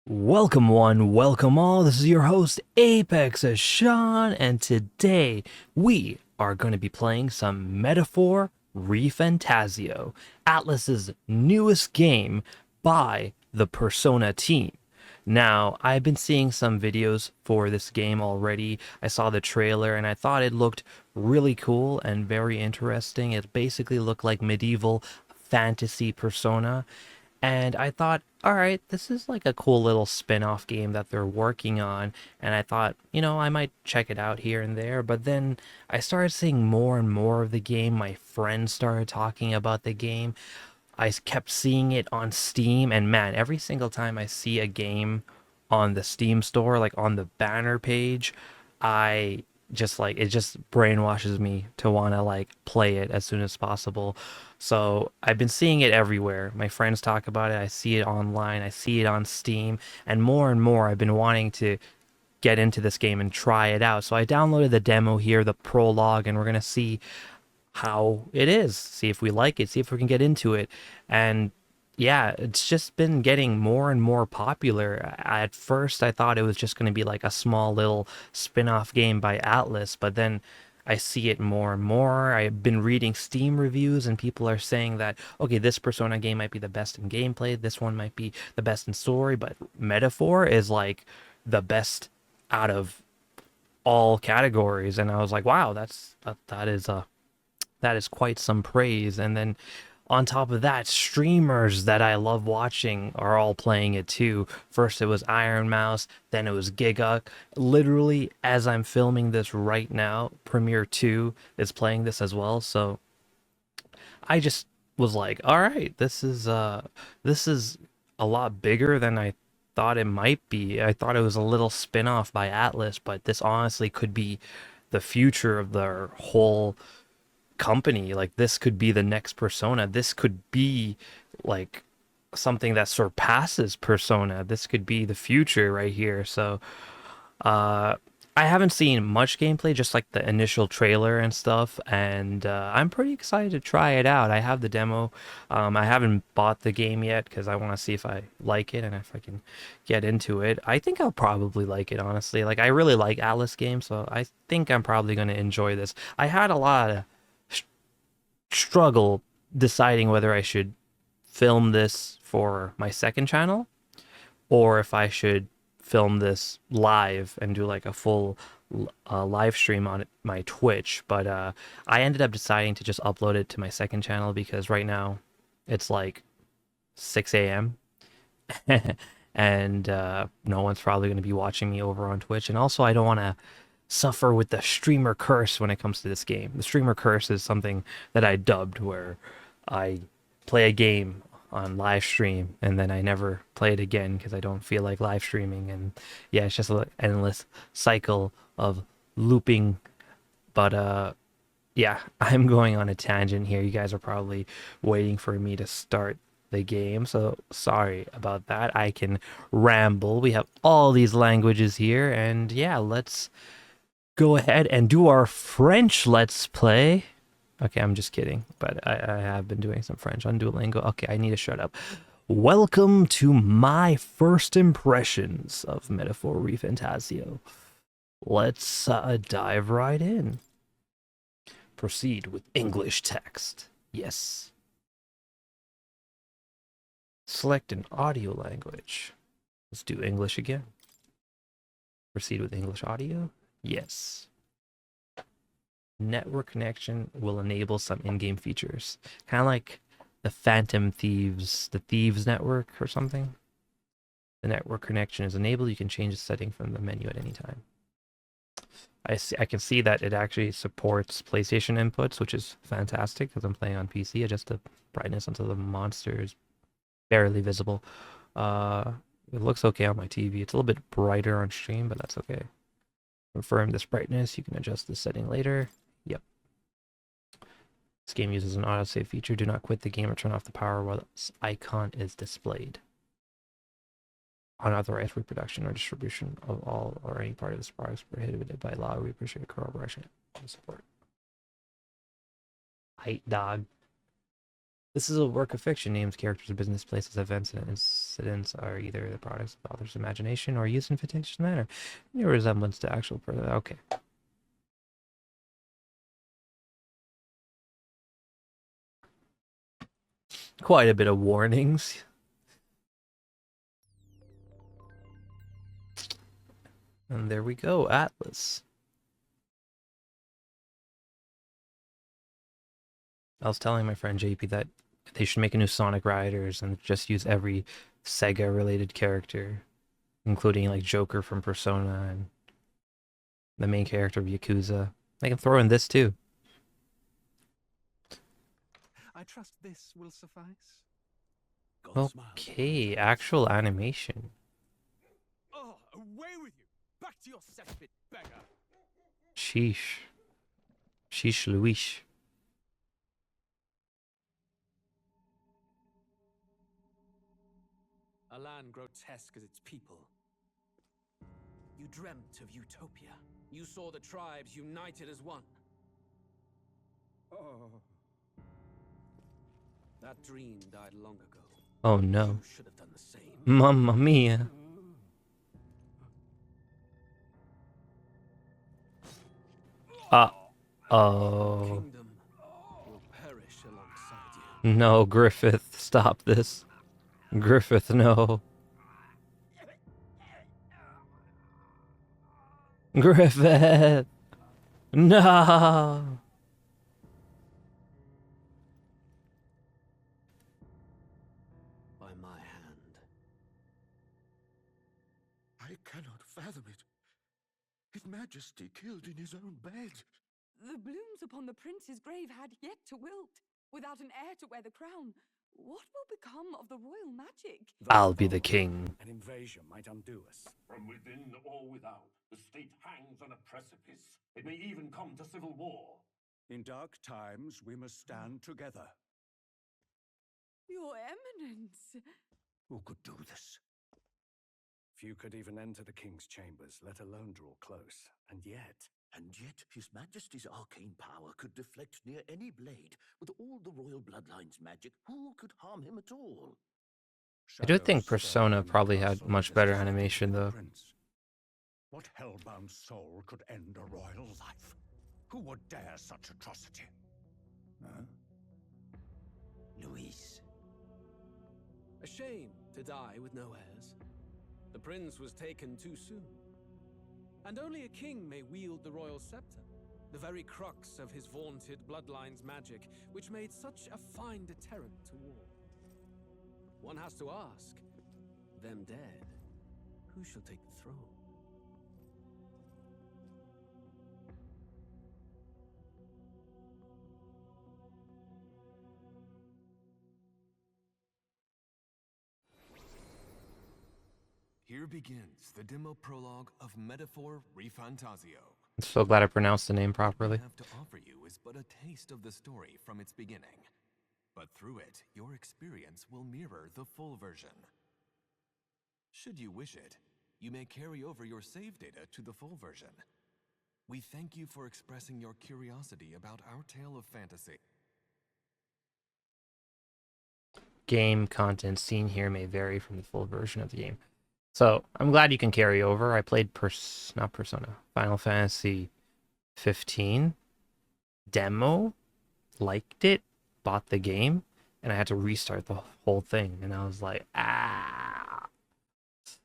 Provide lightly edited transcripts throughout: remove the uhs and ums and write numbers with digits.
Welcome one, welcome all. This is your host ApexAshan, and today we are going to be playing some Metaphor ReFantazio, Atlus's newest game by the Persona team. Now, I've been seeing some videos for this game already. I saw the trailer and I thought it looked really cool and very interesting. It basically looked like medieval fantasy Persona. And I thought, all right, this is like a cool little spin-off game that they're working on. And I thought, I might check it out here and there. But then I started seeing more and more of the game. My friends started talking about the game. I kept seeing it on Steam. And man, every single time I see a game on the Steam store, like on the banner page, I just like it just brainwashes me to want to like play it as soon as possible. So I've been seeing it everywhere. My friends talk about it. I see it online. I see it on Steam, and more I've been wanting to get into this game and try it out. So I downloaded the demo here, the prologue, and we're gonna see how it is, see if we like it, see if we can get into it. And yeah, it's just been getting more and more popular. At first, I thought it was just going to be like a small little spin-off game by Atlus, but then I see it more and more. I've been reading Steam reviews, and people are saying that, okay, this Persona game might be the best in gameplay, this one might be the best in story, but Metaphor is like the best out of all categories. And I was like, wow, that is quite some praise. And then on top of that, streamers that I love watching are all playing it too. First it was Iron Mouse, then it was Giga. Literally, as I'm filming this right now, Premiere 2 is playing this as well. So I just was like, all right, this is a lot bigger than I thought it might be. I thought it was a little spin-off by Atlus, but this honestly could be the future of their whole company. Like this could be the next Persona. This could be like something that surpasses Persona. This could be the future right here. So uh I haven't seen much gameplay, just like the initial trailer and stuff, and I'm pretty excited to try it out. I have the demo. I haven't bought the game yet because I want to see if I like it and if I can get into it. I think I'll probably like it, honestly. Like I really like Atlas games, so I think I'm probably going to enjoy this. I had a lot of struggle deciding whether I should film this for my second channel or if I should film this live and do like a full live stream on my Twitch. But I ended up deciding to just upload it to my second channel because right now it's like 6 a.m. and no one's probably going to be watching me over on Twitch. And also, I don't want to suffer with the streamer curse when it comes to this game. The streamer curse is something that I dubbed where I play a game on live stream and then I never play it again because I don't feel like live streaming. And yeah, it's just an endless cycle of looping. But yeah, I'm going on a tangent here. You guys are probably waiting for me to start the game, so sorry about that. I can ramble. We have all these languages here, and yeah, let's go ahead and do our French Let's Play. Okay, I'm just kidding, but I have been doing some French on Duolingo. Okay, I need to shut up. Welcome to my first impressions of Metaphor ReFantazio. Let's dive right in. Proceed with English text. Yes. Select an audio language. Let's do English again. Proceed with English audio. Yes. Network connection will enable some in-game features. Kind of like the Phantom Thieves, the Thieves Network or something. The network connection is enabled. You can change the setting from the menu at any time. I can see that it actually supports PlayStation inputs, which is fantastic because I'm playing on PC. Adjust the brightness until the monster is barely visible. It looks okay on my TV. It's a little bit brighter on stream, but that's okay. Confirm this brightness. You can adjust the setting later. Yep. This game uses an autosave feature. Do not quit the game or turn off the power while this icon is displayed. Unauthorized reproduction or distribution of all or any part of this product is prohibited by law. We appreciate corroboration and support. Height dog. This is a work of fiction. Names, characters, business, places, events, and incidents are either the products of the author's imagination or used in fictitious manner. Any resemblance to actual person. Okay. Quite a bit of warnings. And there we go, Atlus. I was telling my friend JP that they should make a new Sonic Riders and just use every Sega-related character, including like Joker from Persona and the main character of Yakuza. They can throw in this too. I trust this will suffice. Okay, actual animation. Oh, away with you! Back to your cesspit, beggar! Sheesh. Sheesh Louish. A land grotesque as its people. You dreamt of utopia. You saw the tribes united as one. Oh. That dream died long ago. Oh no. You should have done the same. Mamma mia. Oh. Kingdom will perish alongside you. No, Griffith, stop this. Griffith, no. Griffith! No! By my hand. I cannot fathom it. His Majesty killed in his own bed. The blooms upon the prince's grave had yet to wilt. Without an heir to wear the crown, what will become of the royal magic? I'll be the king. An invasion might undo us. From within or without, the state hangs on a precipice. It may even come to civil war. In dark times, we must stand together. Your Eminence! Who could do this? Few could even enter the king's chambers, let alone draw close. And yet, His Majesty's arcane power could deflect near any blade. With all the royal bloodline's magic, who could harm him at all? I do think shadows Persona stir in the probably had castle much of better this animation, though. prince. What hellbound soul could end a royal life? Who would dare such atrocity? Huh? Luis. A shame to die with no heirs. The prince was taken too soon. And only a king may wield the royal scepter, the very crux of his vaunted bloodline's magic, which made such a fine deterrent to war. One has to ask, them dead, who shall take the throne? Here begins the demo prologue of Metaphor ReFantazio. I'm so glad I pronounced the name properly. What I have to offer you is but a taste of the story from its beginning. But through it, your experience will mirror the full version. Should you wish it, you may carry over your save data to the full version. We thank you for expressing your curiosity about our tale of fantasy. Game content seen here may vary from the full version of the game. So, I'm glad you can carry over. I played Final Fantasy 15 demo, liked it, bought the game, and I had to restart the whole thing. And I was like, ah.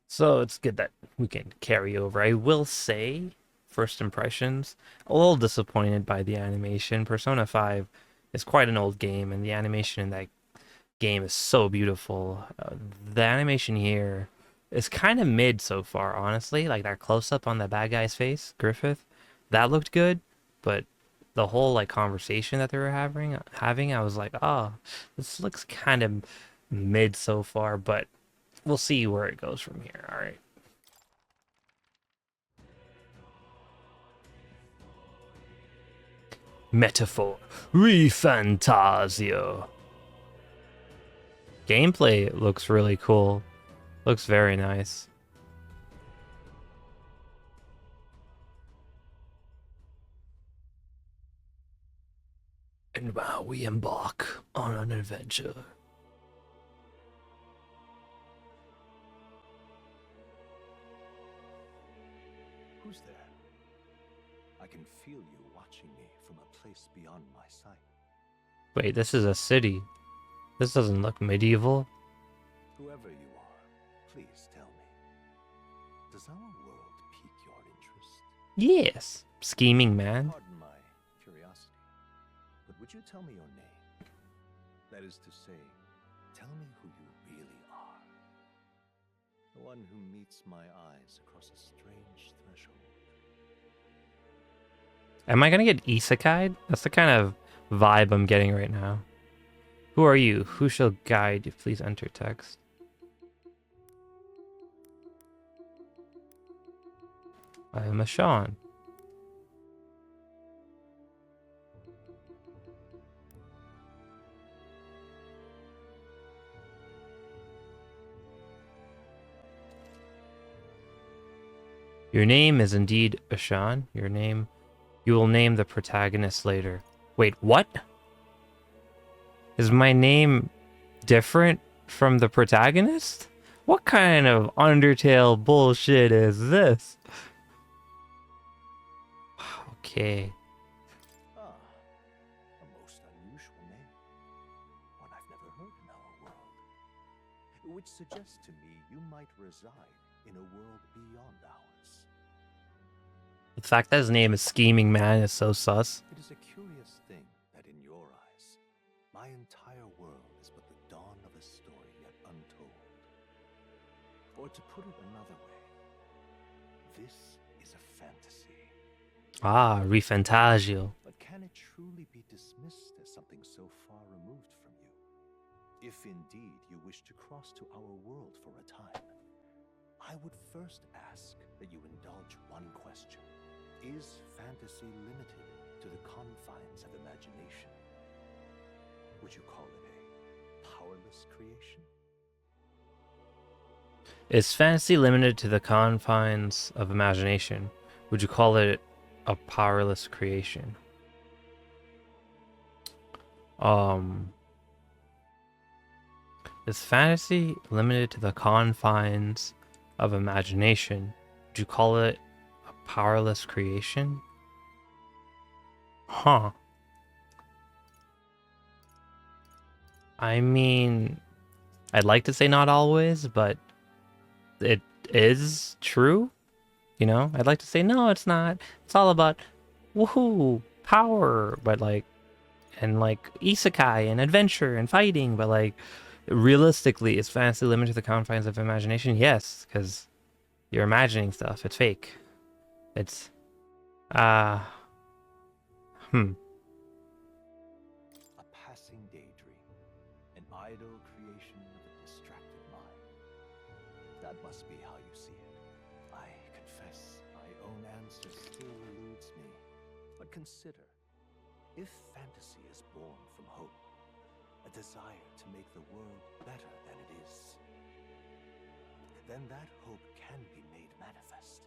So, it's good that we can carry over. I will say, first impressions, a little disappointed by the animation. Persona 5 is quite an old game, and the animation in that game is so beautiful. The animation here is kind of mid so far, honestly. Like that close-up on the bad guy's face, Griffith, that looked good, but the whole like conversation that they were having, I was like, oh, this looks kind of mid so far, but we'll see where it goes from here. All right. Metaphor ReFantazio. Gameplay looks really cool. Looks very nice. And now we embark on an adventure. Who's there? I can feel you watching me from a place beyond my sight. Wait, this is a city. This doesn't look medieval. Whoever you are, please tell me. Does our world pique your interest? Yes. Scheming man. Pardon my curiosity, but would you tell me your name? That is to say, tell me who you really are. The one who meets my eyes across a strange threshold. Am I gonna get isekai'd? That's the kind of vibe I'm getting right now. Who are you? Who shall guide you? Please enter text. I am Ashan. Your name is indeed Ashan. Your name... You will name the protagonist later. Wait, what? Is my name different from the protagonist? What kind of Undertale bullshit is this? Okay. Ah, a most unusual name. One I've never heard in our world. Which suggests to me you might reside in a world beyond ours. The fact that his name is Scheming Man is so sus. It is a curious thing that in your eyes, my entire world is but the dawn of a story yet untold. Or to put it another way, this is a fantasy. Ah, ReFantazio. But can it truly be dismissed as something so far removed from you? If indeed you wish to cross to our world for a time, I would first ask that you indulge one question. Is fantasy limited to the confines of imagination? Would you call it a powerless creation? Is fantasy limited to the confines of imagination? Would you call it a powerless creation? Is fantasy limited to the confines of imagination? Would you call it a powerless creation? Huh. I mean, I'd like to say not always, but it is true. You know, I'd like to say no, it's not. It's all about woohoo, power, but like, and like isekai and adventure and fighting, but like, realistically, is fantasy limited to the confines of imagination? Yes, because you're imagining stuff. It's fake. It's, A passing daydream, an idle creation of a distracted mind. That must be how you see it. I confess my own answer still eludes me. But consider, if fantasy is born from hope, a desire to make the world better than it is, then that hope can be made manifest.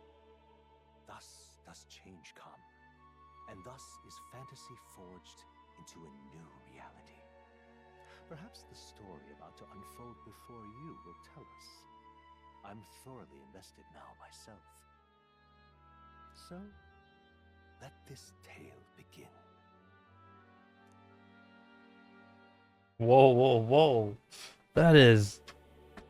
Thus does change come, and thus is fantasy forged into a new reality. Perhaps the story about to unfold before you will tell us. I'm thoroughly invested now myself. So, let this tale begin. whoa, whoa, whoa. That is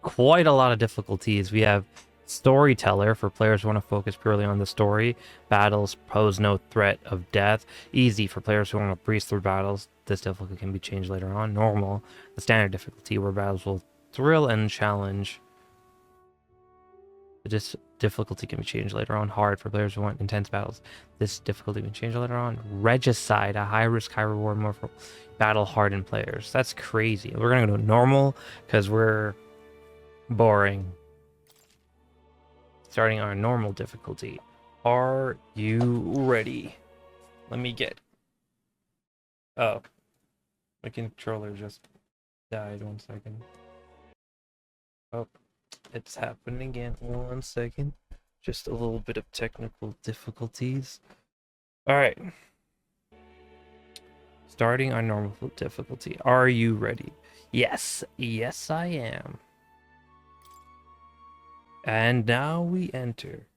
quite a lot of difficulties. We have storyteller for players who want to focus purely on the story. Battles pose no threat of death. Easy for players who want to breeze through battles. This difficulty can be changed later on. Normal, the standard difficulty where battles will thrill and challenge. This difficulty can be changed later on. Hard for players who want intense battles. This difficulty can be changed later on. Regicide, a high risk, high reward, more for battle hardened players. That's crazy. We're gonna go to normal because we're boring. Starting our normal difficulty. Are you ready? Let me get... Oh. My controller just died. 1 second. Oh. It's happening again. 1 second. Just a little bit of technical difficulties. Alright. Starting on normal difficulty. Are you ready? Yes. Yes, I am. And now we enter.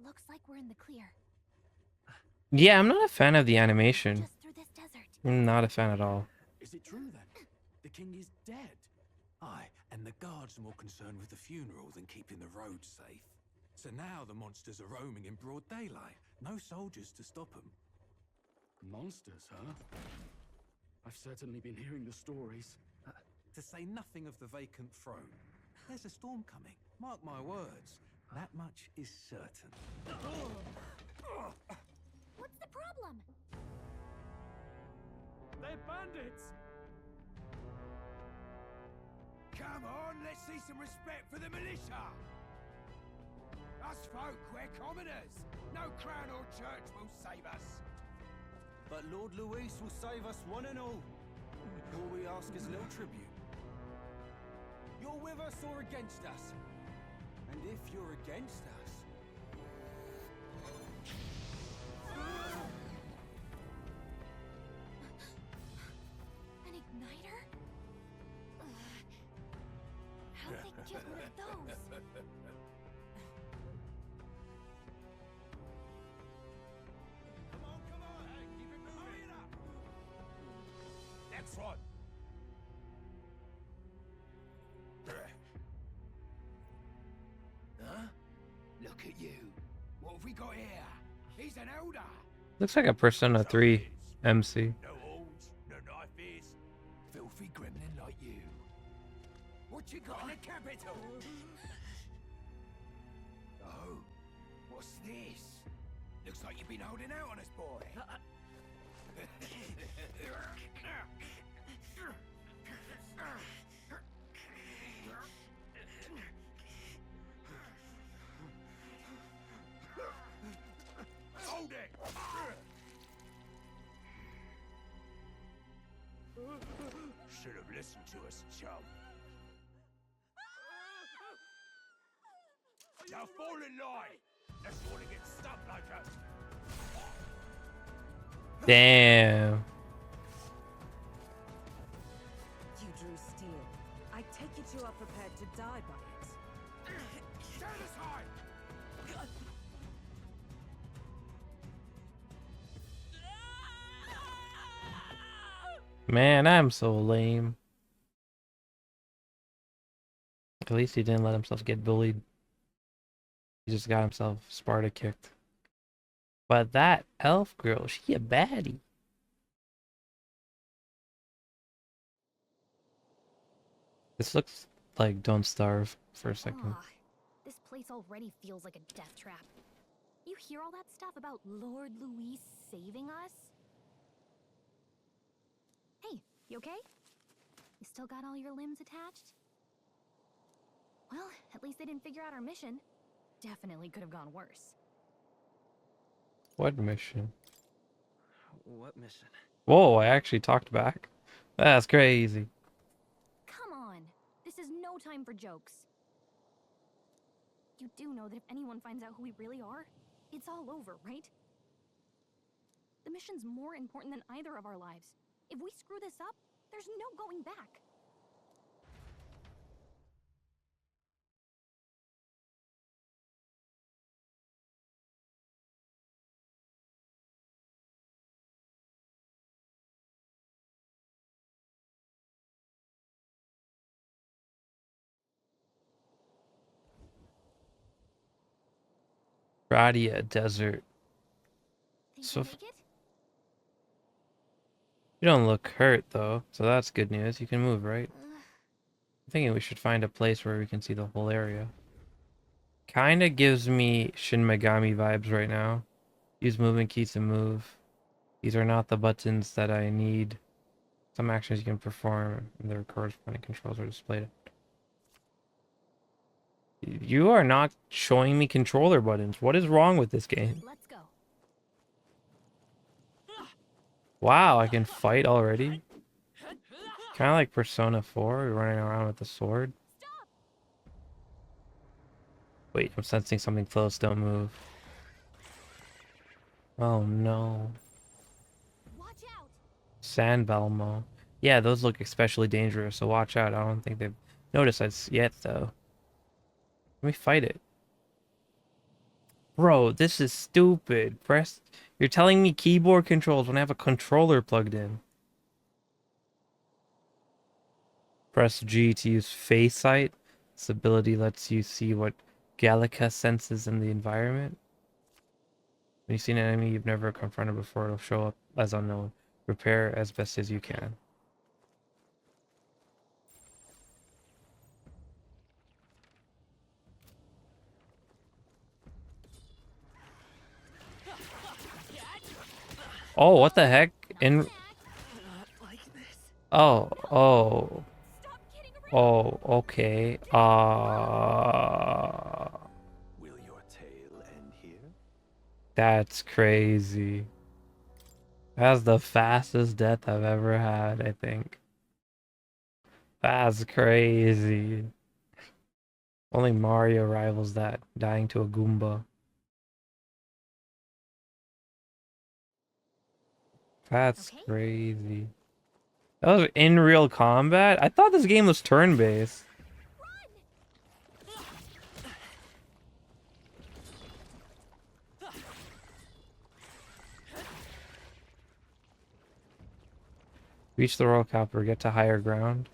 Looks like we're in the clear. Yeah, I'm not a fan of the animation. Just through this desert. I'm not a fan at all. Is it true then? The king is dead. Aye, and the guards are more concerned with the funeral than keeping the roads safe. So now the monsters are roaming in broad daylight. No soldiers to stop them. Monsters, huh? I've certainly been hearing the stories. To say nothing of the vacant throne. There's a storm coming. Mark my words. That much is certain. What's the problem? They're bandits! Come on, let's see some respect for the militia! Us folk, we're commoners! No crown or church will save us! But Lord Luis will save us one and all. All we ask is a little tribute. You're with us or against us? And if you're against us... An igniter? How'd they get one of those? Come on, hey, keep it moving! Hurry it up! Next one! Huh? Look at you! What have we got here? He's an elder! Looks like a Persona 3 MC. No horns, no knife, filthy gremlin like you. What you got in the capital? Oh, what's this? Looks like you've been holding out on us, boy. Hold it! Should have listened to us, chum. Now fall in line! Unless you want to get stuck like us. Damn. You drew steel. I take it you are prepared to die by it. Stand aside! Man, I'm so lame. At least he didn't let himself get bullied. He just got himself Sparta kicked. But that elf girl, she a baddie. This looks like Don't Starve for a second. Ah, this place already feels like a death trap. You hear all that stuff about Lord Luis saving us? Hey, you okay? You still got all your limbs attached? Well, at least they didn't figure out our mission. Definitely could have gone worse. What mission? What mission? Whoa, I actually talked back. That's crazy. Come on! This is no time for jokes. You do know that if anyone finds out who we really are, it's all over, right? The mission's more important than either of our lives. If we screw this up, there's no going back. Radia Desert. Think So we'll make it? You don't look hurt though, so that's good news. You can move, right? I'm thinking we should find a place where we can see the whole area. Kinda gives me Shin Megami vibes right now. Use movement keys to move. These are not the buttons that I need. Some actions you can perform and their corresponding controls are displayed. You are not showing me controller buttons. What is wrong with this game? Let's go. Wow, I can fight already? Kind of like Persona 4, you're running around with the sword. Stop! Wait, I'm sensing something close, don't move. Oh no. Watch out! Sand Belmo. Yeah, those look especially dangerous, so watch out. I don't think they've noticed us yet, though. Let me fight it. Bro, this is stupid. Press... You're telling me keyboard controls when I have a controller plugged in. Press G to use Face Sight. This ability lets you see what Gallica senses in the environment. When you see an enemy you've never confronted before, it'll show up as unknown. Repair as best as you can. Oh, what the heck? Oh, oh. Oh, okay. Will your tale end here? That's crazy. That's the fastest death I've ever had, I think. That's crazy. Only Mario rivals that, dying to a Goomba. That's Okay. crazy. That was in real combat? I thought this game was turn-based. Reach the royal capital, get to higher ground.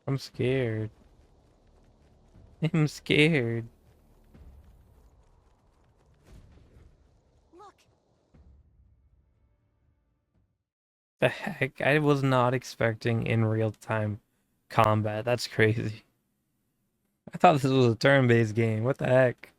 I'm scared. I'm scared. Look! The heck? I was not expecting in real-time combat. That's crazy. I thought this was a turn-based game. What the heck?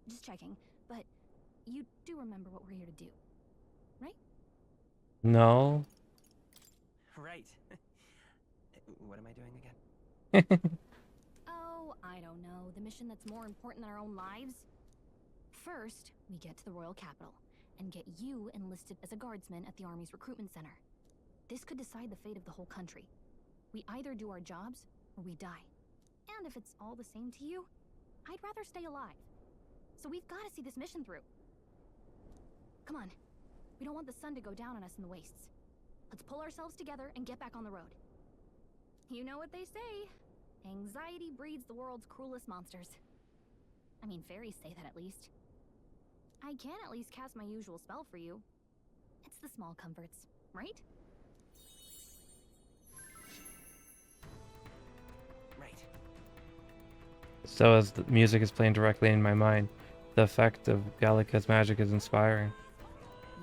Just checking, but you do remember what we're here to do, right? No. Right. What am I doing again? Oh, I don't know. The mission that's more important than our own lives? First, we get to the royal capital and get you enlisted as a guardsman at the army's recruitment center. This could decide the fate of the whole country. We either do our jobs or we die. And if it's all the same to you, I'd rather stay alive. So we've got to see this mission through. Come on. We don't want the sun to go down on us in the wastes. Let's pull ourselves together and get back on the road. You know what they say. Anxiety breeds the world's cruelest monsters. I mean, fairies say that at least. I can at least cast my usual spell for you. It's the small comforts, right? Right. So as the music is playing directly in my mind, the effect of Gallica's magic is inspiring.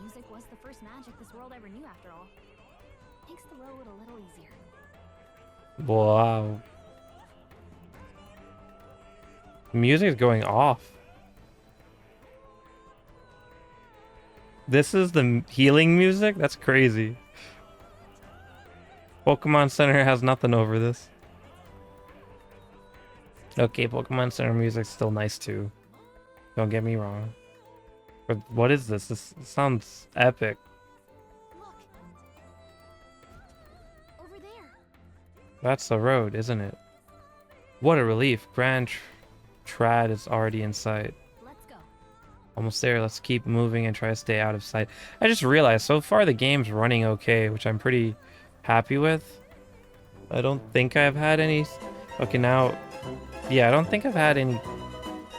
Music was the first magic this world ever knew, after all. Makes the road a little easier. Wow. Music is going off. This is the healing music? That's crazy. Pokemon Center has nothing over this. Okay, Pokemon Center music's still nice too. Don't get me wrong. But what is this? This sounds epic. Look. Over there. That's the road, isn't it? What a relief. Grand Trad is already in sight. Let's go. Almost there. Let's keep moving and try to stay out of sight. I just realized so far the game's running okay, which I'm pretty happy with. I don't think I've had any... Okay, now... Yeah, I don't think I've had any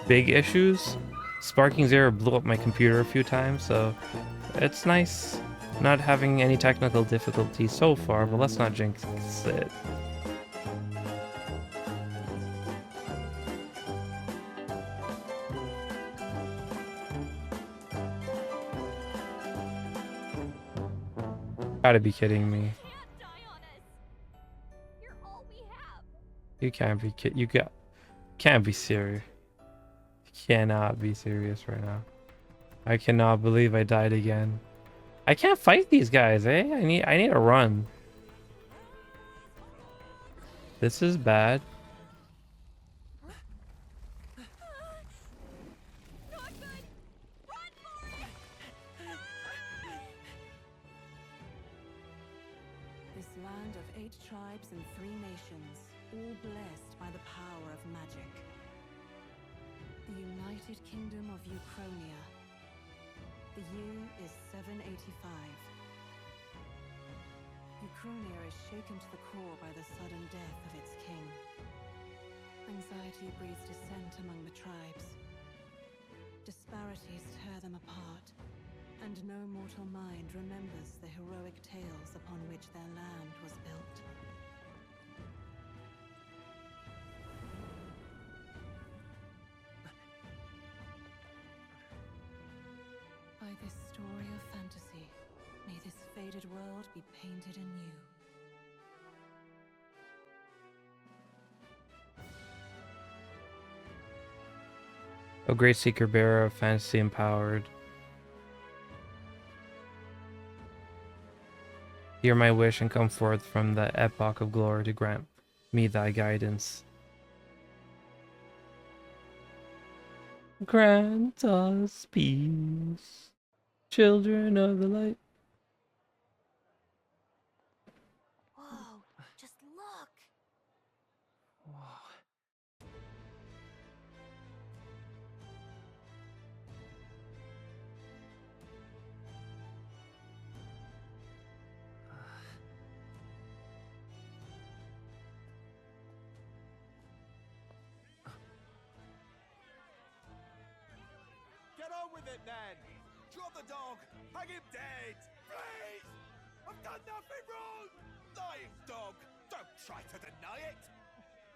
big issues. Sparking's error blew up my computer a few times, so it's nice not having any technical difficulties so far, but let's not jinx it. Gotta be kidding me. Can't die on us. You're all we have. You can't be can't be serious. You cannot be serious right now. I cannot believe I died again. I can't fight these guys, eh? I need to run. This is bad. This land of 8 tribes and 3 nations, all blessed by the power of magic. The United Kingdom of Uchronia. The year is 785. Uchronia is shaken to the core by the sudden death of its king. Anxiety breeds dissent among the tribes. Disparities tear them apart, and no mortal mind remembers the heroic tales upon which their land was built. By this story of fantasy, may this faded world be painted anew. O great seeker bearer of fantasy empowered. Hear my wish and come forth from the epoch of glory to grant me thy guidance. Grant us peace, children of the light. Whoa, just look! Get on with it, then! Drop the dog! Hang him dead! Please! I've done nothing wrong! Lying dog! Don't try to deny it!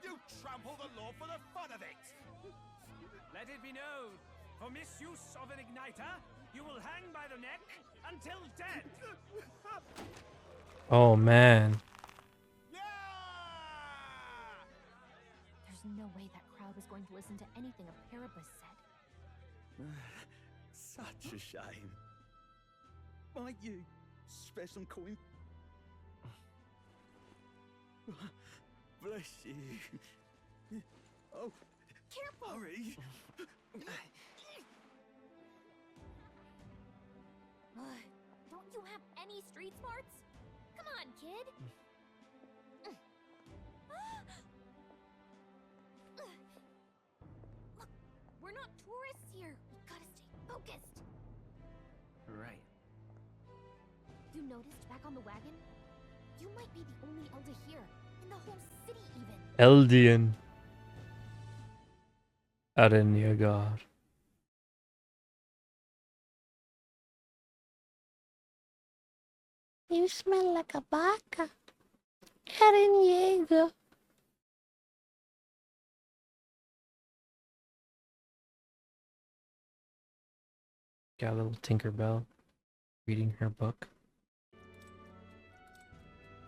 You trample the law for the fun of it! Let it be known, for misuse of an igniter, you will hang by the neck until dead. Oh man. There's no way that crowd was going to listen to anything a Paribus said. Such a shame. Might you spare some coin? Bless you. Oh, Careful! hurry. Don't you have any street smarts? Come on, kid! Look, we're not tourists here. We gotta stay focused. Right. You noticed back on the wagon? You might be the only Elder here, in the whole city even. Eldian. Arenyagar. You smell like a baka. Arenyagar. Got a little Tinkerbell reading her book.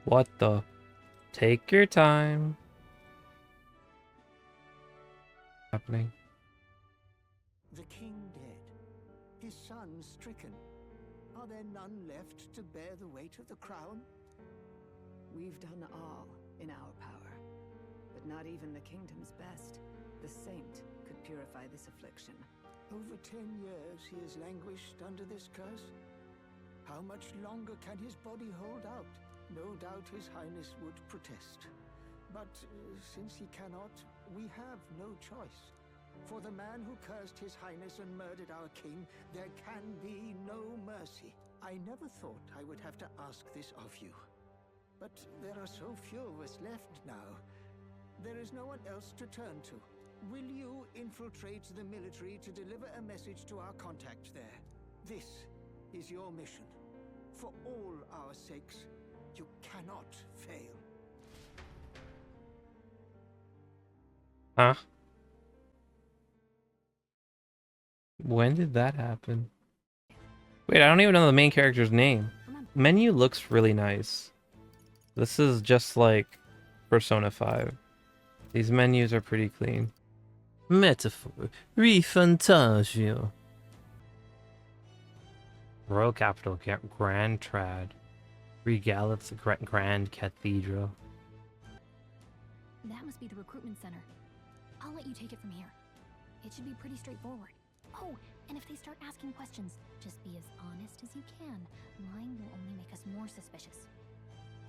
What the? Take your time. Happening. The king dead, his son stricken. Are there none left to bear the weight of the crown? We've done all in our power, but not even the kingdom's best, the saint, could purify this affliction. Over 10 years he has languished under this curse. How much longer can his body hold out? No doubt his highness would protest. But since he cannot, we have no choice. For the man who cursed his highness and murdered our king, there can be no mercy. I never thought I would have to ask this of you. But there are so few of us left now. There is no one else to turn to. Will you infiltrate the military to deliver a message to our contact there? This is your mission. For all our sakes, you cannot fail. Huh? When did that happen? Wait, I don't even know the main character's name. Menu looks really nice. This is just like Persona 5. These menus are pretty clean. Metaphor ReFantazio. Royal Capital, Grand Trad. Regallets, Grand Cathedral. That must be the recruitment center. I'll let you take it from here. It should be pretty straightforward. Oh, and if they start asking questions, just be as honest as you can. Lying will only make us more suspicious.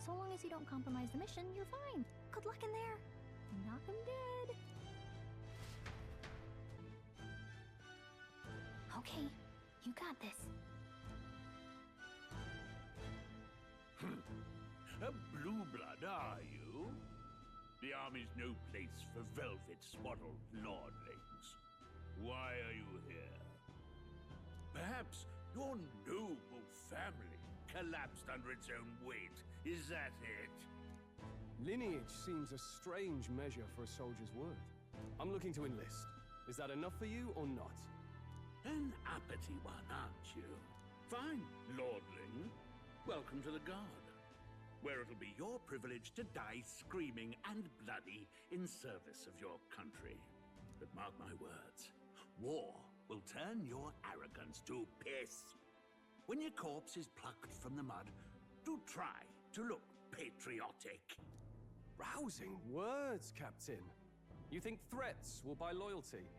So long as you don't compromise the mission, you're fine. Good luck in there. Knock 'em dead. Okay, you got this. A blue blood, are you? The army's no place for velvet-swaddled lordlings. Why are you here? Perhaps your noble family collapsed under its own weight. Is that it? Lineage seems a strange measure for a soldier's worth. I'm looking to enlist. Is that enough for you or not? An uppity one, aren't you? Fine, lordling. Welcome to the Guard, where it'll be your privilege to die screaming and bloody in service of your country. But mark my words, war will turn your arrogance to piss. When your corpse is plucked from the mud, do try to look patriotic. Rousing words, Captain. You think threats will buy loyalty?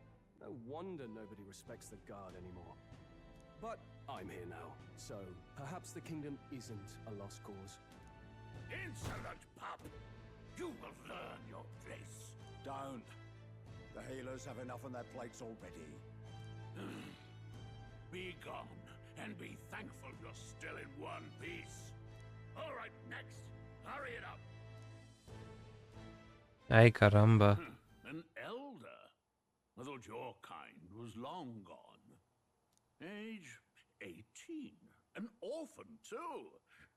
No wonder nobody respects the Guard anymore. But I'm here now, so perhaps the kingdom isn't a lost cause. Insolent pup! You will learn your place. Don't. The healers have enough on their plates already. Be gone, and be thankful you're still in one piece. All right, next. Hurry it up. Ay caramba. An elder? I thought your kind was long gone. Age 18. An orphan, too.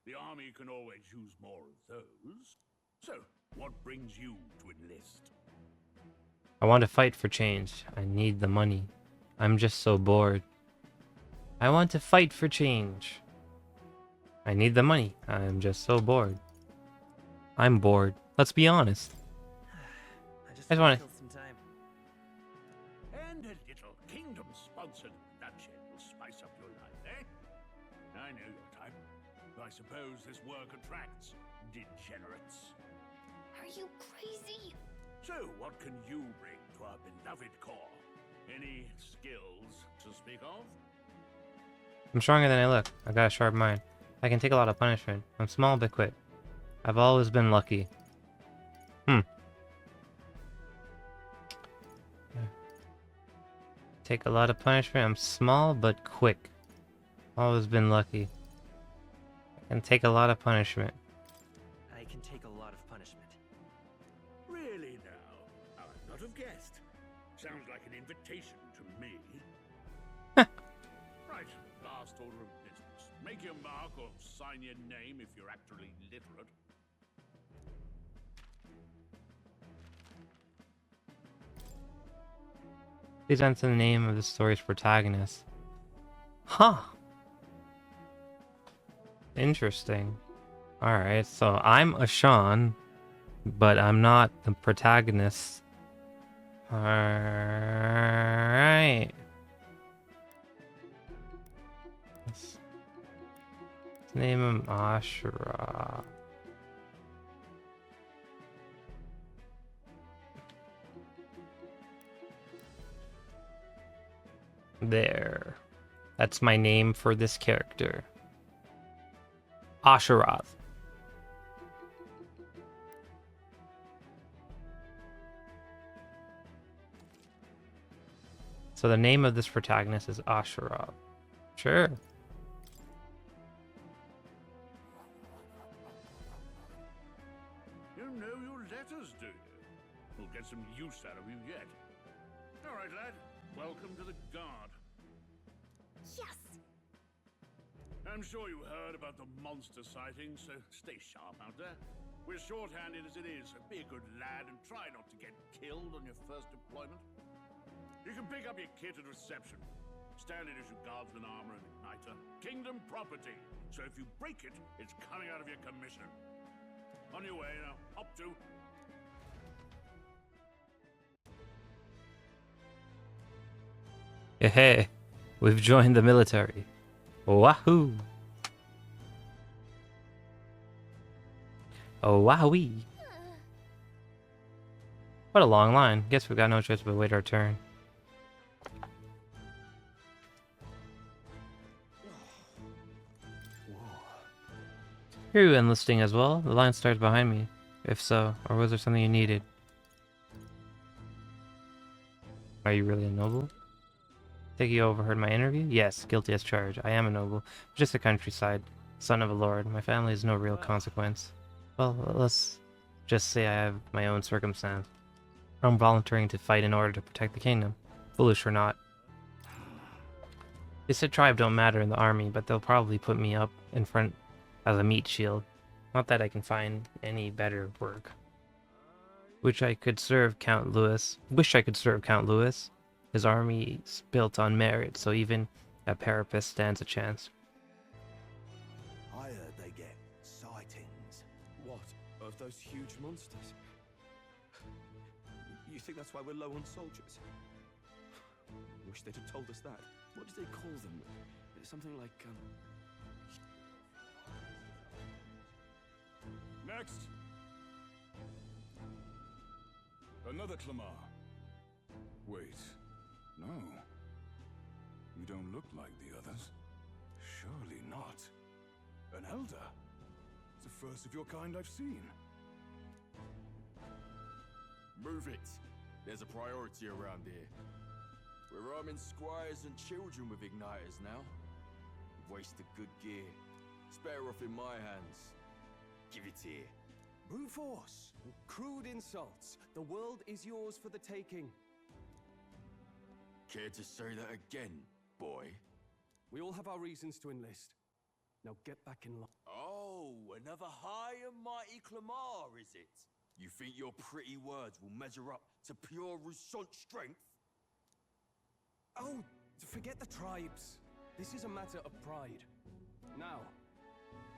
The army can always use more of those. So, what brings you to enlist? I want to fight for change. I need the money. I'm just so bored. I want to fight for change. I need the money. I'm just so bored. I'm bored. Let's be honest. I just want to kill some time. And a little kingdom-sponsored bloodshed will spice up your life, eh? I know your type. I suppose this work attracts degenerates. Are you crazy? So, what can you bring to our beloved corps? Any skills to speak of? I'm stronger than I look. I got a sharp mind. I can take a lot of punishment. I'm small but quick. I've always been lucky. Take a lot of punishment. I'm small but quick. Always been lucky. I can take a lot of punishment. I can take a lot of punishment. Really now? I would not have guessed. Sounds like an invitation to me. Right, last order of business. Make your mark or sign your name if you're actually literate. Please enter the name of the story's protagonist. Huh. Interesting. Alright, so I'm Ashan, but I'm not the protagonist. Alright. Let's name him Ashura. There. That's my name for this character. Ashurath. So the name of this protagonist is Ashurath. Sure. You know your letters, do you? We'll get some use out of you yet. All right, lad. Welcome to the Guard. Yes! I'm sure you heard about the monster sightings, so stay sharp out there. We're short-handed as it is, so be a good lad and try not to get killed on your first deployment. You can pick up your kit at reception. Standard issue guardsman armor and igniter. Kingdom property, so if you break it, it's coming out of your commission. On your way now, up to... Hey, we've joined the military. Wahoo! Oh, wowee! What a long line. Guess we've got no choice but wait our turn. Are you enlisting as well? The line starts behind me. If so, or was there something you needed? Are you really a noble? Think you overheard my interview? Yes, guilty as charged. I am a noble. Just a countryside. Son of a lord. My family is no real consequence. Well, let's just say I have my own circumstance. I'm volunteering to fight in order to protect the kingdom. Foolish or not. They said tribe don't matter in the army, but they'll probably put me up in front as a meat shield. Not that I can find any better work. Wish I could serve Count Louis. His army's built on merit, so even a parapet stands a chance. I heard they get sightings. What? Of those huge monsters? You think that's why we're low on soldiers? Wish they'd have told us that. What did they call them? Something like, Next! Another Clamar. Wait, no. You don't look like the others. Surely not. An elder? It's the first of your kind I've seen. Move it. There's a priority around here. We're arming squires and children with igniters now. Waste of good gear. It's better off in my hands. Give it here. Brute force. Crude insults. The world is yours for the taking. Care to say that again, boy? We all have our reasons to enlist. Now get back in line. Oh, another high and mighty Clamar, is it? You think your pretty words will measure up to pure Rousseau strength? Oh, forget the tribes. This is a matter of pride. Now,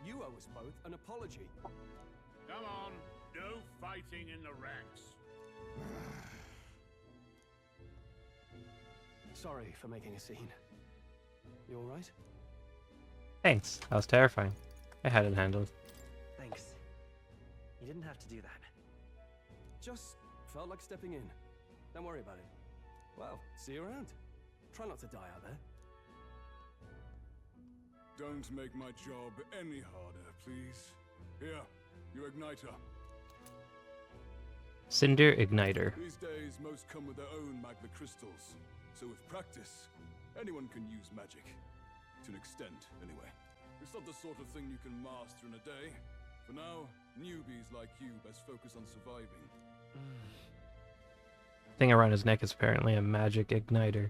you owe us both an apology. Come on, no fighting in the ranks. Sorry for making a scene. You alright? Thanks. That was terrifying. I had it handled. Thanks. You didn't have to do that. Just felt like stepping in. Don't worry about it. Well, see you around. Try not to die out there. Don't make my job any harder, please. Here, your igniter. Cinder Igniter. These days, most come with their own magma crystals. So with practice, anyone can use magic. To an extent, anyway. It's not the sort of thing you can master in a day. For now, newbies like you best focus on surviving. Thing around his neck is apparently a magic igniter.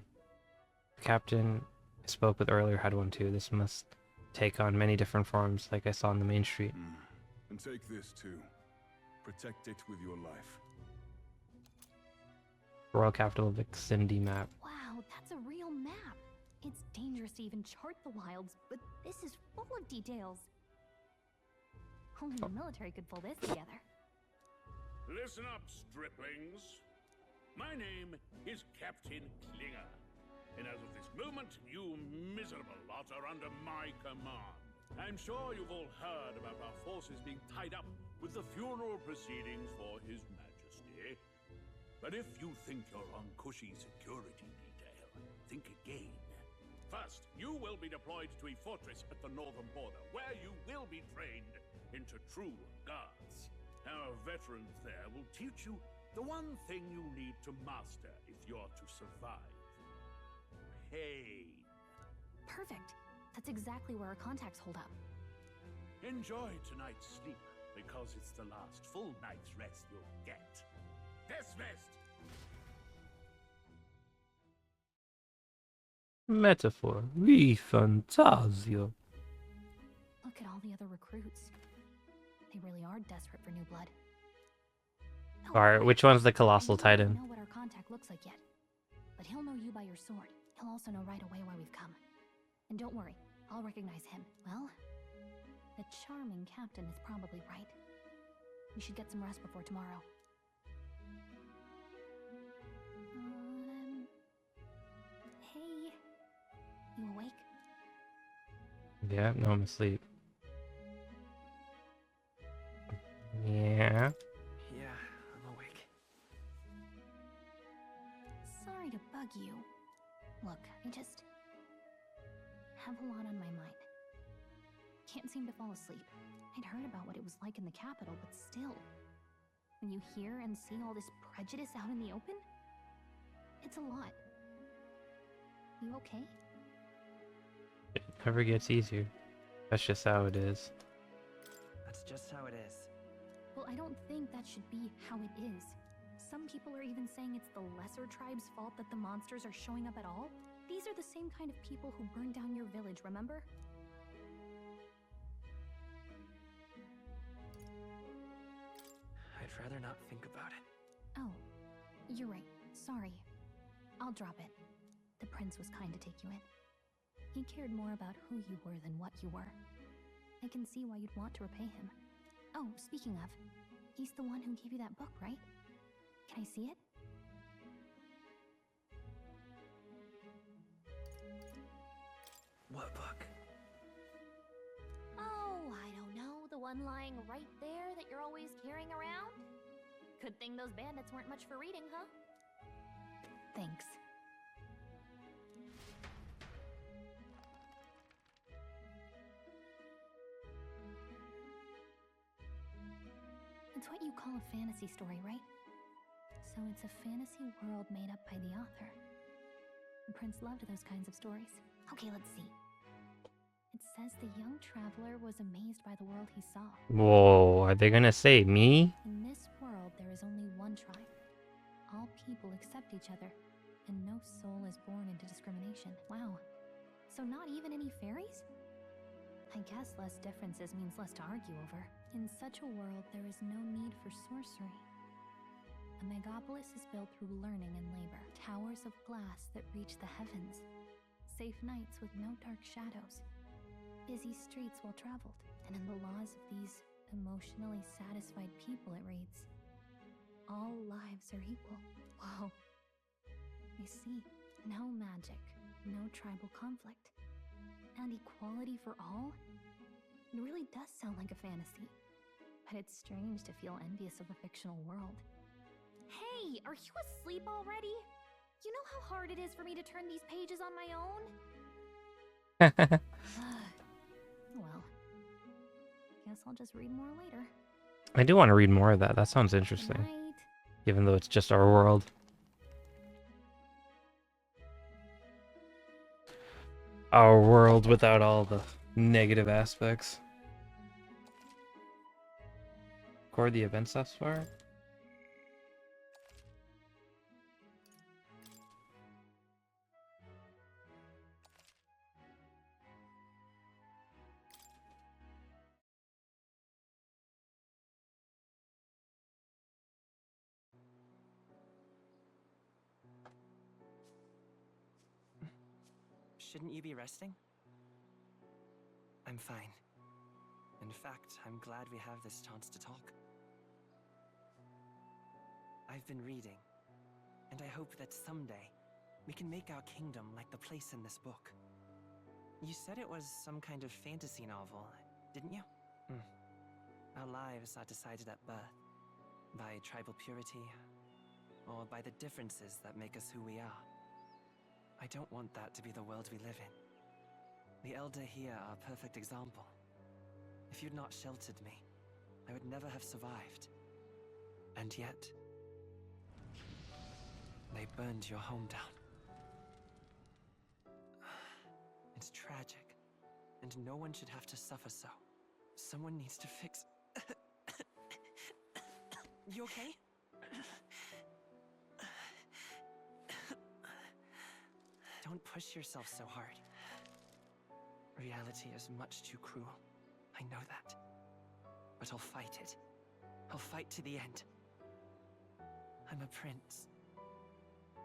The captain I spoke with earlier had one too. This must take on many different forms, like I saw on the main street. And take this too. Protect it with your life. Royal Capital of Ixindi map. Wow, that's a real map. It's dangerous to even chart the wilds, but this is full of details. Only the military could pull this together. Listen up, striplings. My name is Captain Klinger. And as of this moment, you miserable lot are under my command. I'm sure you've all heard about our forces being tied up with the funeral proceedings for His Majesty. But if you think you're on cushy security detail, think again. First, you will be deployed to a fortress at the northern border, where you will be trained into true guards. Our veterans there will teach you the one thing you need to master if you're to survive. Pain. Perfect. That's exactly where our contacts hold up. Enjoy tonight's sleep, because it's the last full night's rest you'll get. Dismissed! Metaphor ReFantazio. Look at all the other recruits. They really are desperate for new blood. Alright, which one's the Colossal I Titan? don't know what our contact looks like yet, but he'll know you by your sword. He'll also know right away why we've come. And don't worry, I'll recognize him. Well, the charming captain is probably right. We should get some rest before tomorrow. Hey, you awake? Yeah, no, I'm asleep. Yeah. Yeah, I'm awake. Sorry to bug you. Look, I just have a lot on my mind. Can't seem to fall asleep. I'd heard about what it was like in the capital, but still. When you hear and see all this prejudice out in the open, it's a lot. You okay? It never gets easier. That's just how it is. That's just how it is. Well, I don't think that should be how it is. Some people are even saying it's the lesser tribe's fault that the monsters are showing up at all. These are the same kind of people who burned down your village, remember? I'd rather not think about it. Oh, you're right. Sorry. I'll drop it. The prince was kind to take you in. He cared more about who you were than what you were. I can see why you'd want to repay him. Oh, speaking of, he's the one who gave you that book, right? Can I see it? What book? Oh, I don't know. The one lying right there that you're always carrying around? Good thing those bandits weren't much for reading, huh? Thanks. It's what you call a fantasy story, right? So it's a fantasy world made up by the author. The prince loved those kinds of stories. Okay, let's see. It says the young traveler was amazed by the world he saw. Whoa, are they gonna say me? In this world, there is only one tribe. All people accept each other, and no soul is born into discrimination. Wow. So not even any fairies? I guess less differences means less to argue over. In such a world, there is no need for sorcery. A megapolis is built through learning and labor. Towers of glass that reach the heavens. Safe nights with no dark shadows. Busy streets well traveled. And in the laws of these emotionally satisfied people, it reads, all lives are equal. Whoa. I see. No magic, no tribal conflict. And equality for all? It really does sound like a fantasy. But it's strange to feel envious of a fictional world. Hey, are you asleep already? You know how hard it is for me to turn these pages on my own? Well, guess I'll just read more later. I do want to read more of that. That sounds interesting. Even though it's just our world. Our world without all the negative aspects. Record the events thus far? Shouldn't you be resting? I'm fine. In fact, I'm glad we have this chance to talk. I've been reading, and I hope that someday we can make our kingdom like the place in this book. You said it was some kind of fantasy novel, didn't you? Our lives are decided at birth, by tribal purity, or by the differences that make us who we are. I don't want that to be the world we live in. The Elder here are a perfect example. If you'd not sheltered me, I would never have survived. And yet, they burned your home down. It's tragic, and no one should have to suffer so. Someone needs to fix... You okay? Don't push yourself so hard. Reality is much too cruel. I know that. But I'll fight it. I'll fight to the end. I'm a prince.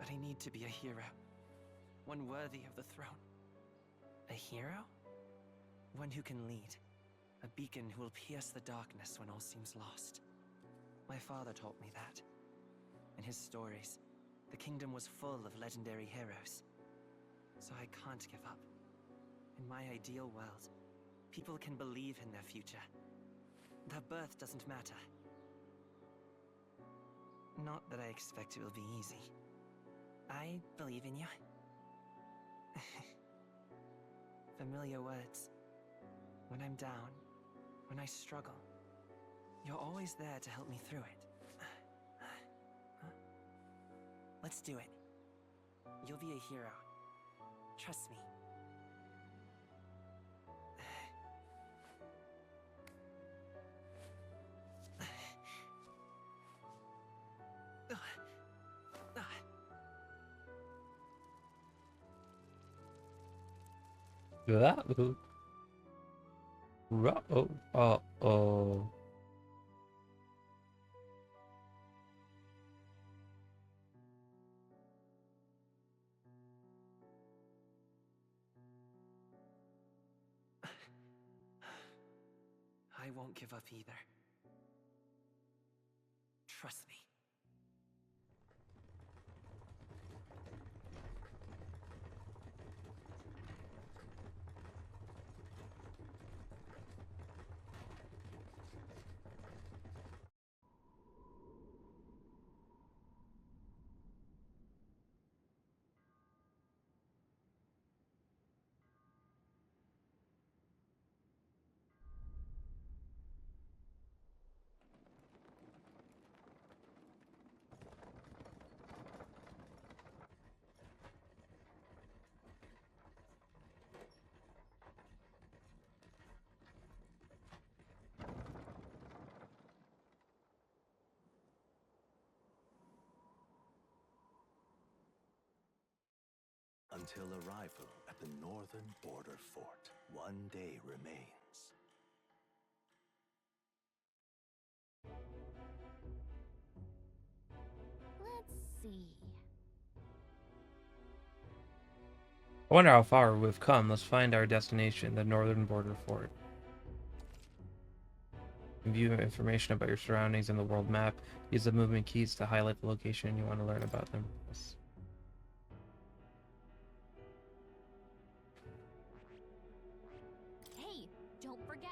But I need to be a hero. One worthy of the throne. A hero? One who can lead. A beacon who will pierce the darkness when all seems lost. My father taught me that. In his stories, the kingdom was full of legendary heroes. So I can't give up. In my ideal world, people can believe in their future. That birth doesn't matter. Not that I expect it will be easy. I believe in you. Familiar words. When I'm down, when I struggle, you're always there to help me through it. Let's do it. You'll be a hero. Trust me. Uh-oh. Uh-oh. Uh-oh. I won't give up either. Trust me. Until arrival at the northern border fort, one day remains. Let's see. I wonder how far we've come. Let's find our destination, the northern border fort. View information about your surroundings and the world map. Use the movement keys to highlight the location you want to learn about them. Yes. Hey, don't forget.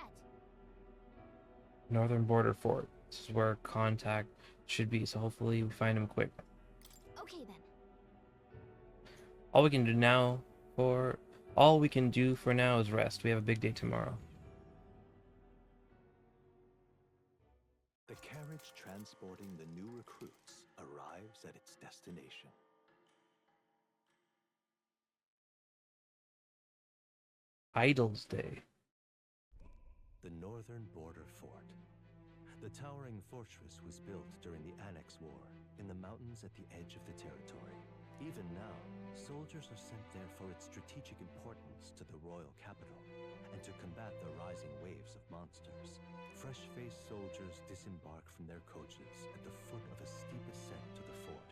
Northern border fort. This is where contact should be, so hopefully we find him quick. Okay then. All we can do for now is rest. We have a big day tomorrow. The carriage transporting the new recruits arrives at its destination. Idol's Day. The northern border fort. The towering fortress was built during the Annex War in the mountains at the edge of the territory. Even now, soldiers are sent there for its strategic importance to the royal capital and to combat the rising waves of monsters. Fresh-faced soldiers disembark from their coaches at the foot of a steep ascent to the fort,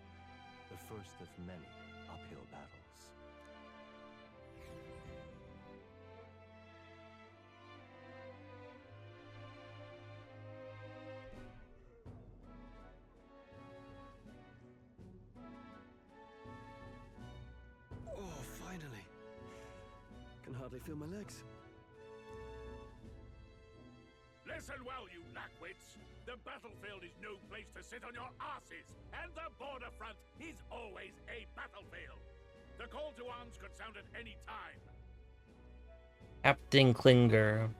the first of many uphill battles. Oh, finally. Can hardly feel my legs. Listen well, you lackwits. The battlefield is no place to sit on your asses, and the border front is always a battlefield. The call to arms could sound at any time. Captain Klinger.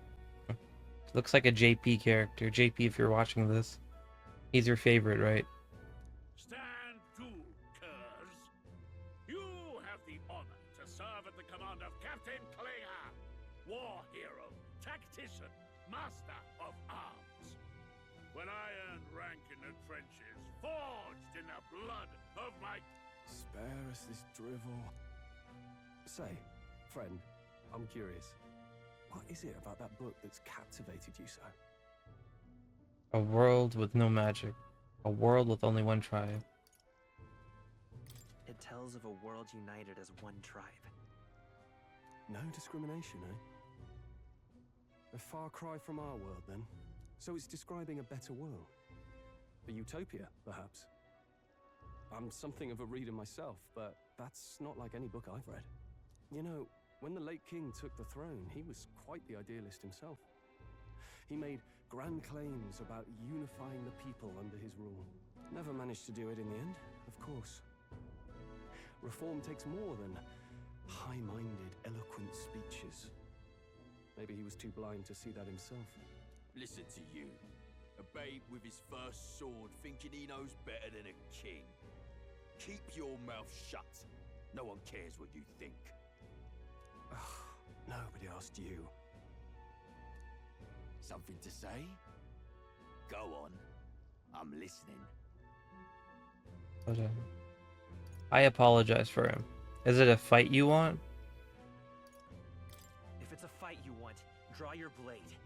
Looks like a JP character. JP, if you're watching this, he's your favorite, right? Stand to, curs. You have the honor to serve at the command of Captain Klinger, war hero, tactician, master of arms. When I earned rank in the trenches, forged in the blood of my... Spare us this drivel. Say, friend, I'm curious. What is it about that book that's captivated you so? A world with no magic. A world with only one tribe. It tells of a world united as one tribe. No discrimination, eh? A far cry from our world, then. So it's describing a better world. A utopia, perhaps. I'm something of a reader myself, but that's not like any book I've read. You know, When the late king took the throne, he was quite the idealist himself. He made grand claims about unifying the people under his rule. Never managed to do it in the end, of course. Reform takes more than high-minded, eloquent speeches. Maybe he was too blind to see that himself. Listen to you. A babe with his first sword thinking he knows better than a king. Keep your mouth shut. No one cares what you think. Nobody asked you. Something to say? Go on. I'm listening. I apologize for him. Is it a fight you want? If it's a fight you want, draw your blade.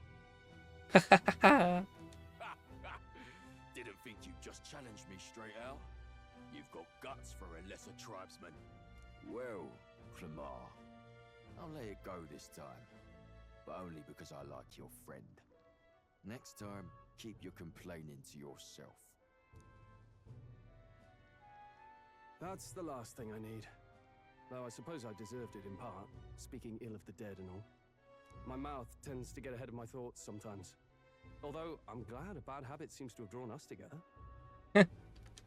Didn't think you'd just challenge me straight out. You've got guts for a lesser tribesman. Well, Clamar, I'll let it go this time. But only because I like your friend. Next time, keep your complaining to yourself. That's the last thing I need. Though I suppose I deserved it in part, speaking ill of the dead and all. My mouth tends to get ahead of my thoughts sometimes. Although, I'm glad a bad habit seems to have drawn us together.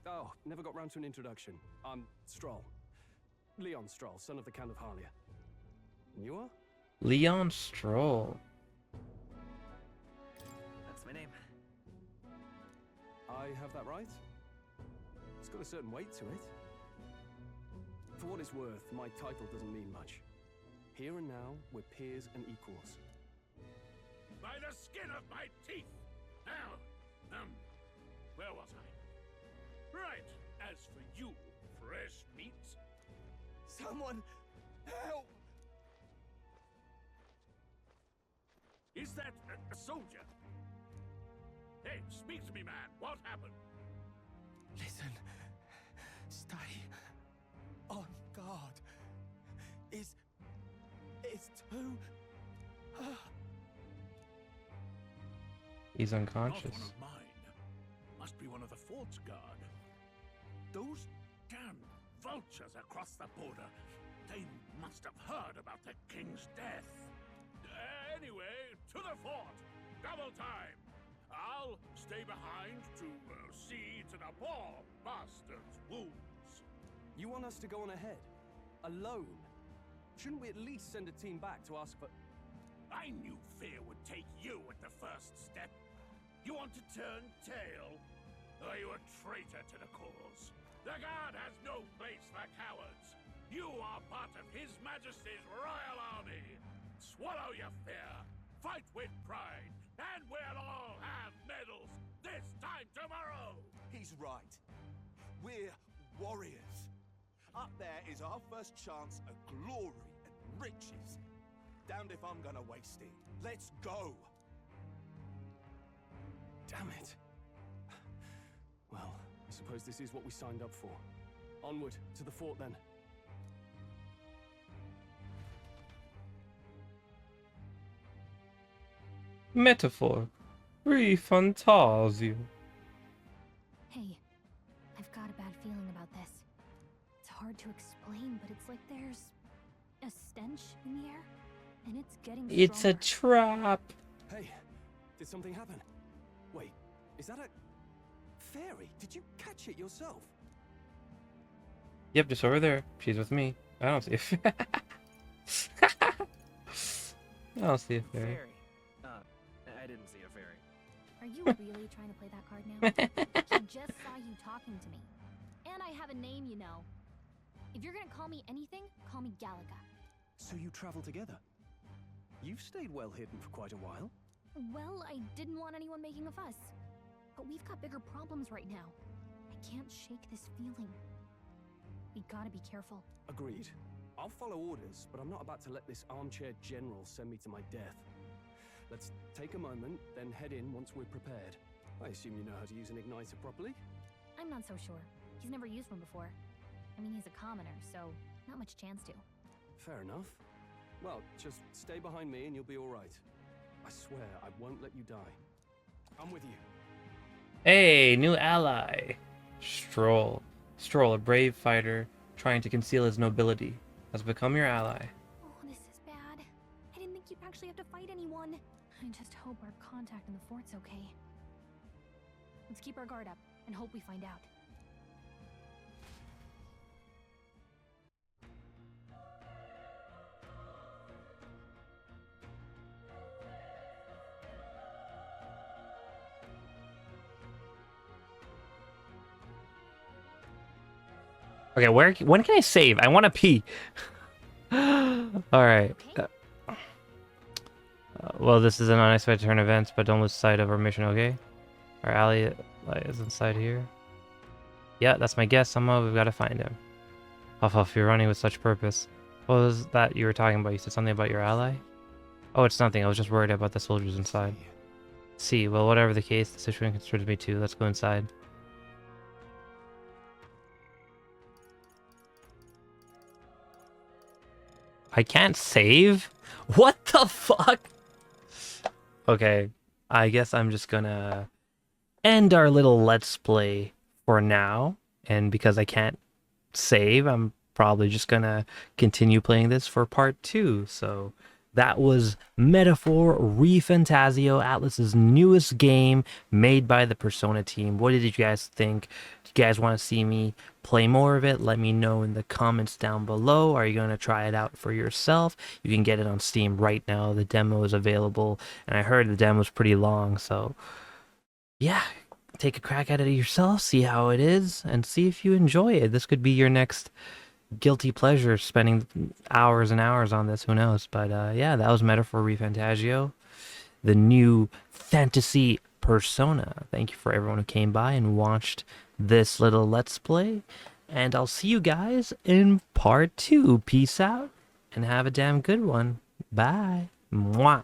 Oh, never got round to an introduction. I'm Stroll. Leon Stroll, son of the Count of Harlia. And you are? Leon Stroll. That's my name. I have that right? It's got a certain weight to it. For what it's worth, my title doesn't mean much. Here and now, we're peers and equals. By the skin of my teeth! Now, where was I? Right, as for you, fresh meat... Someone help! Is that a soldier? Hey, speak to me, man. What happened? Listen. Stay on guard. It's too... He's unconscious. Not one of mine. Must be one of the fort's guard. Those damn vultures across the border. They must have heard about the king's death. Anyway, to the fort. Double time. I'll stay behind to see to the poor bastard's wounds. You want us to go on ahead? Alone? Shouldn't we at least send a team back to ask for... I knew fear would take you at the first step. You want to turn tail? Are you a traitor to the cause? The guard has no place for cowards. You are part of His Majesty's Royal Army. Swallow your fear. Fight with pride. And we'll all have medals this time tomorrow. He's right. We're warriors. Up there is our first chance at glory and riches. Damned if I'm gonna waste it. Let's go! Damn it. Well, I suppose this is what we signed up for. Onward, to the fort then. Metaphor ReFantazio. Hey, I've got a bad feeling about this. It's hard to explain, but it's like there's a stench in the air, and it's getting It's a stronger. trap. Hey, did something happen? Wait, is that a... fairy? Did you catch it yourself? Yep, just over there. She's with me. I don't see a fairy. I don't see a fairy. I didn't see a fairy. Are you really trying to play that card now? I just saw you talking to me. And I have a name, you know. If you're gonna call me anything, call me Galaga. So you travel together? You've stayed well hidden for quite a while. Well, I didn't want anyone making a fuss. But we've got bigger problems right now. I can't shake this feeling. We gotta be careful. Agreed. I'll follow orders, but I'm not about to let this armchair general send me to my death. Let's take a moment, then head in once we're prepared. I assume you know how to use an igniter properly? I'm not so sure. He's never used one before. I mean, he's a commoner, so not much chance to. Fair enough. Well, just stay behind me and you'll be all right. I swear I won't let you die. I'm with you. Hey, new ally. Stroll. Stroll, a brave fighter trying to conceal his nobility, has become your ally. Oh, this is actually have to fight anyone. I just hope our contact in the fort's okay. Let's keep our guard up and hope we find out. Okay, when can I save? I want to pee. All right. Well, this is an unexpected turn of events, but don't lose sight of our mission, okay? Our ally is inside here. Yeah, that's my guess. Somehow we've got to find him. Huff, you're running with such purpose. What was that you were talking about? You said something about your ally? Oh, it's nothing. I was just worried about the soldiers inside. See, well, whatever the case, the situation concerns me too. Let's go inside. I can't save? What the fuck? Okay, I guess I'm just gonna end our little let's play for now. And because I can't save, I'm probably just gonna continue playing this for part 2. So that was Metaphor ReFantazio, Atlus's newest game made by the Persona team. What did you guys think? Do you guys want to see me play more of it? Let me know in the comments down below. Are you going to try it out for yourself? You can get it on Steam right now. The demo is available, and I heard the demo is pretty long, so yeah, take a crack at it yourself, see how it is, and see if you enjoy it. This could be your next guilty pleasure, spending hours and hours on this, who knows. But yeah, that was Metaphor ReFantazio, the new fantasy Persona. Thank you for everyone who came by and watched this little let's play, and I'll see you guys in part 2. Peace out and have a damn good one. Bye. Mwah.